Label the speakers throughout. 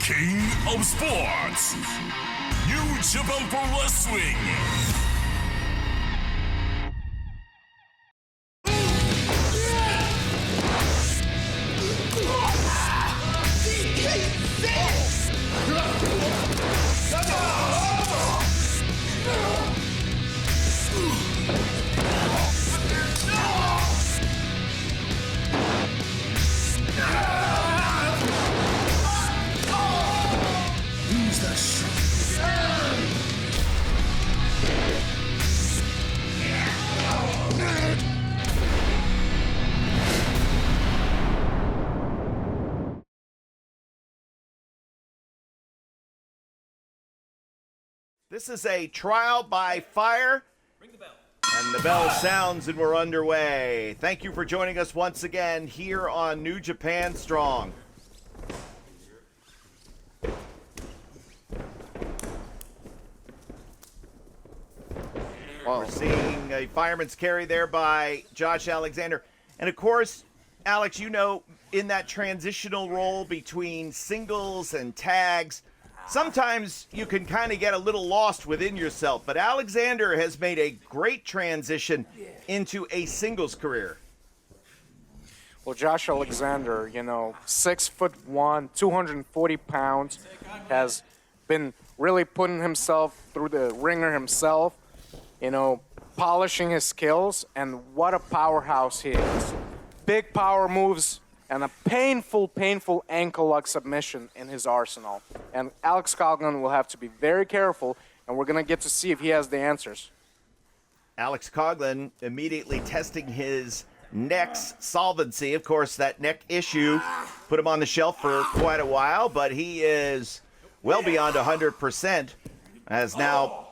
Speaker 1: King of Sports, New Japan Pro Wrestling.
Speaker 2: This is a trial by fire.
Speaker 3: Ring the bell.
Speaker 2: And the bell sounds and we're underway. Thank you for joining us once again here on New Japan Strong. We're seeing a fireman's carry there by Josh Alexander. And of course, Alex, you know, in that transitional role between singles and tags, sometimes you can kind of get a little lost within yourself, but Alexander has made a great transition into a singles career.
Speaker 4: Well, Josh Alexander, 6'1", 240 pounds, has been really putting himself through the ringer himself, polishing his skills, and what a powerhouse he is. Big power moves and a painful ankle lock submission in his arsenal. And Alex Coughlin will have to be very careful, and we're going to get to see if he has the answers.
Speaker 2: Alex Coughlin immediately testing his neck's solvency. Of course, that neck issue put him on the shelf for quite a while, but he is well beyond 100%, as now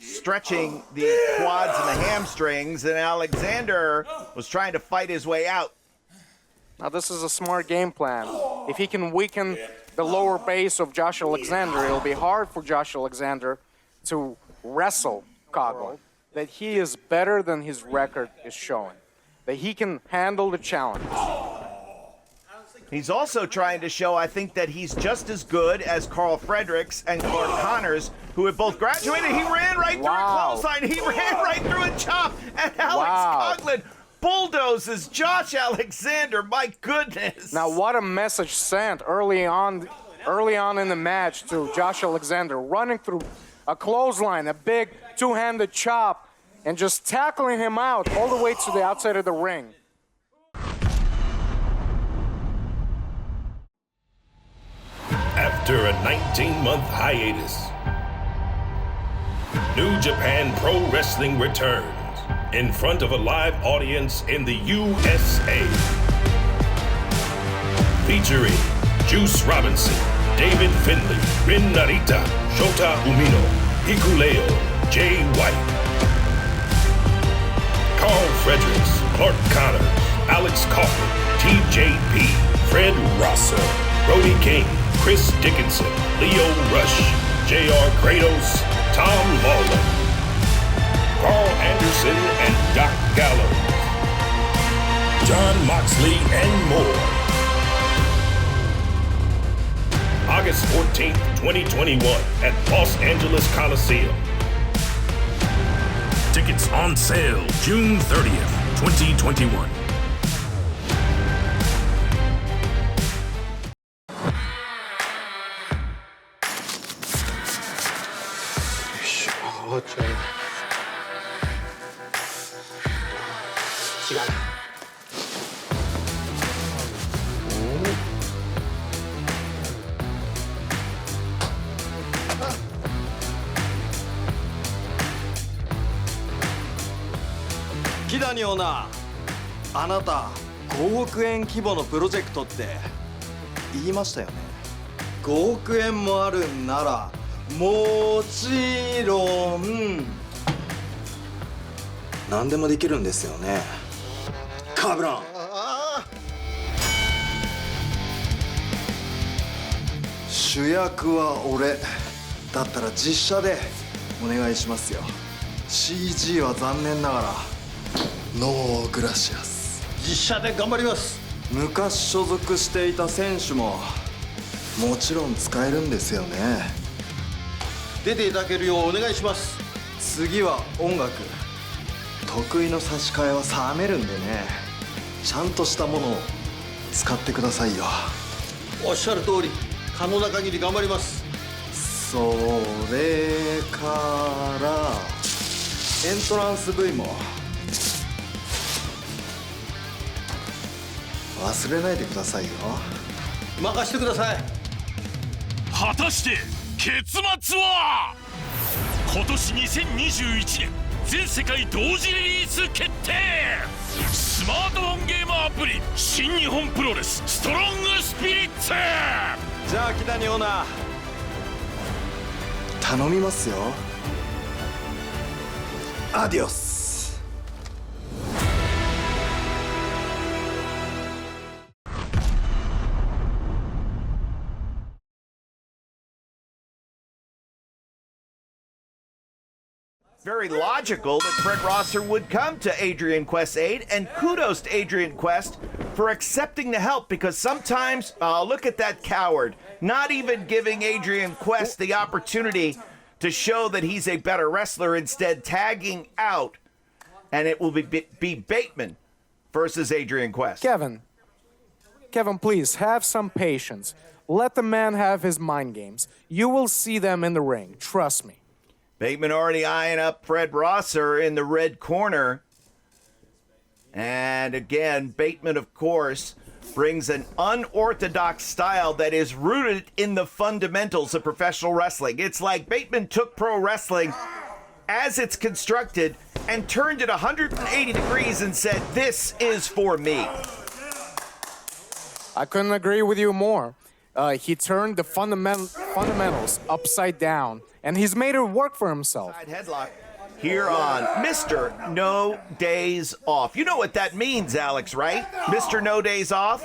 Speaker 2: stretching the quads and the hamstrings, and Alexander was trying to fight his way out.
Speaker 4: Now, this is a smart game plan. If he can weaken the lower base of Josh Alexander, it'll be hard for Josh Alexander to wrestle Coughlin, that he is better than his record is showing, that he can handle the challenge.
Speaker 2: He's also trying to show, I think, that he's just as good as Carl Fredericks and Clark Connors, who have both graduated. He ran right through a clothesline. He ran right through a chop. And Alex Coughlin bulldozes Josh Alexander. My goodness.
Speaker 4: Now, what a message sent early on in the match to Josh Alexander, running through a clothesline, a big two-handed chop, and just tackling him out all the way to the outside of the ring.
Speaker 1: After a 19-month hiatus, New Japan Pro Wrestling returns in front of a live audience in the USA. Featuring Juice Robinson, David Finlay, Rin Narita, Shota Umino, Hikuleo, Jay White, Carl Fredericks, Clark Connors, Alex Coughlin, TJP, Fred Rosser, Brody King, Chris Dickinson, Leo Rush, JR Kratos, Tom Lawler, Carl Anderson and Doc Gallows, John Moxley, and more. August 14th, 2021 at Los Angeles Coliseum. Tickets on sale June 30th, 2021.
Speaker 5: 木谷オーナー、あなた5億円規模のプロジェクトって言いましたよね。5億円もあるんならもちろん何でもできるんですよね、カブラン。主役は俺だったら実写でお願いしますよ。 CG は残念ながらノーグラシアス。実写で頑張ります。昔所属していた選手ももちろん使えるんですよね。
Speaker 3: 出ていただけるようお願いします。
Speaker 5: 次は音楽。得意の差し替えは冷めるんでね。ちゃんとしたものを使ってくださいよ。
Speaker 3: おっしゃる通り可能な限り頑張ります。
Speaker 5: それからエントランス V も忘れないでくださいよ。
Speaker 3: 任してください。
Speaker 6: 果たして結末は。今年2021年全世界同時リリース決定。スマートフォンゲームアプリ新日本プロレスストロングスピリッツ。
Speaker 5: じゃあ木谷オーナー頼みますよ。アディオス。
Speaker 2: Very logical that Fred Rosser would come to Adrian Quest's aid, and kudos to Adrian Quest for accepting the help, because sometimes, look at that coward, not even giving Adrian Quest the opportunity to show that he's a better wrestler, instead tagging out, and it will be Bateman versus Adrian Quest.
Speaker 4: Kevin, please have some patience. Let the man have his mind games. You will see them in the ring. Trust me.
Speaker 2: Bateman already eyeing up Fred Rosser in the red corner. And again, Bateman, of course, brings an unorthodox style that is rooted in the fundamentals of professional wrestling. It's like Bateman took pro wrestling as it's constructed and turned it 180 degrees and said, "This is for me."
Speaker 4: I couldn't agree with you more. He turned the fundamentals upside down, and he's made it work for himself.
Speaker 2: Headlock here on Mr. No Days Off. You know what that means, Alex, right? Mr. No Days Off?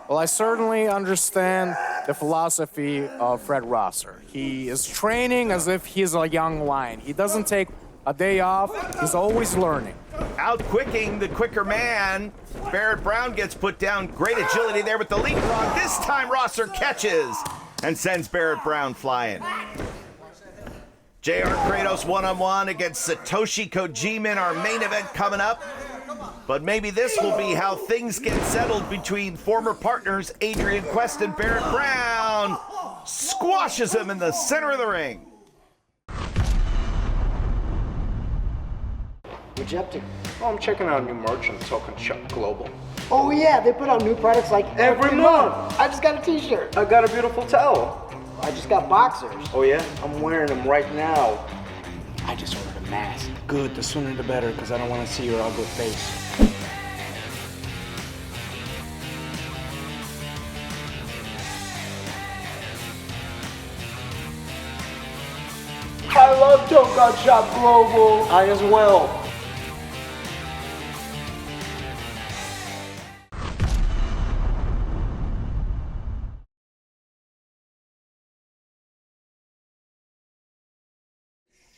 Speaker 4: Well, I certainly understand the philosophy of Fred Rosser. He is training as if he's a young lion. He doesn't take a day off. He's always learning.
Speaker 2: Outquicking the quicker man. Barrett Brown gets put down. Great agility there with the leapfrog. This time Rosser catches and sends Barrett Brown flying. JR Kratos one-on-one against Satoshi Kojima in our main event coming up. But maybe this will be how things get settled between former partners Adrian Quest and Barrett Brown. Squashes him in the center of the ring.
Speaker 7: What'd you up to?
Speaker 8: Oh, I'm checking out new merch on Token Shop Global.
Speaker 7: Oh yeah, they put out new products like every month. I just got a t-shirt.
Speaker 8: I got a beautiful towel.
Speaker 7: I just got boxers.
Speaker 8: Oh yeah? I'm wearing them right now.
Speaker 7: I just ordered a mask. Good, the sooner the better, because I don't want to see your ugly face.
Speaker 8: I love Token Shop Global. I as well.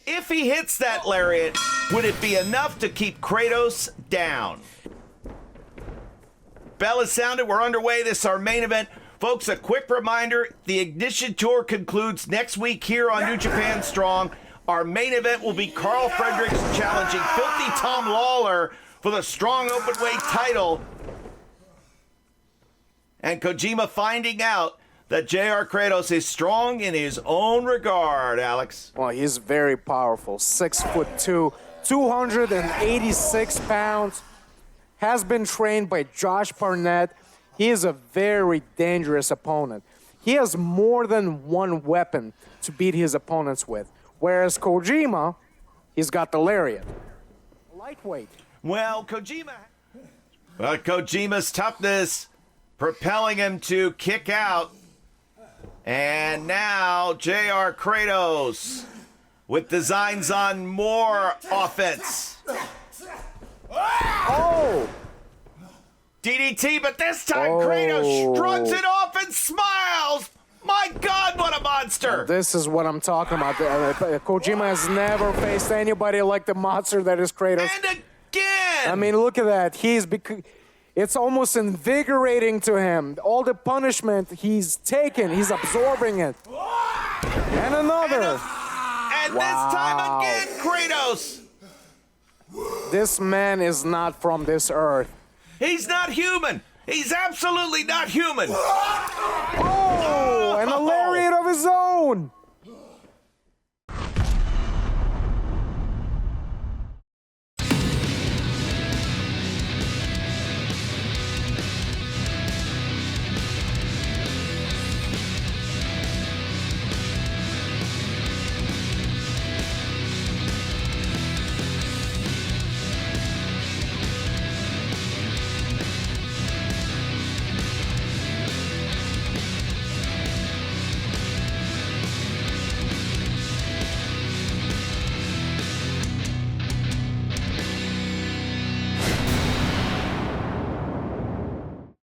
Speaker 2: If he hits that lariat, would it be enough to keep Kratos down? Bell is sounded. We're underway. This is our main event. Folks, a quick reminder, the Ignition Tour concludes next week here on New Japan Strong. Our main event will be Carl Fredericks challenging Filthy Tom Lawler for the Strong Openweight title. And Kojima finding out that JR Kratos is strong in his own regard, Alex.
Speaker 4: Well, he's very powerful. 6'2", 286 pounds. Has been trained by Josh Barnett. He is a very dangerous opponent. He has more than one weapon to beat his opponents with. Whereas Kojima, he's got the lariat. Lightweight.
Speaker 2: Well, Kojima's toughness propelling him to kick out. And now JR Kratos with designs on more offense.
Speaker 4: Oh!
Speaker 2: DDT, but this time Kratos shrugs it off and smiles. My God, what a monster!
Speaker 4: This is what I'm talking about. Kojima has never faced anybody like the monster that is Kratos.
Speaker 2: And again!
Speaker 4: I mean, look at that. It's almost invigorating to him. All the punishment he's taken, he's absorbing it. And another.
Speaker 2: And this time again, Kratos.
Speaker 4: This man is not from this earth.
Speaker 2: He's not human. He's absolutely not human.
Speaker 4: Oh, and a lariat of his own.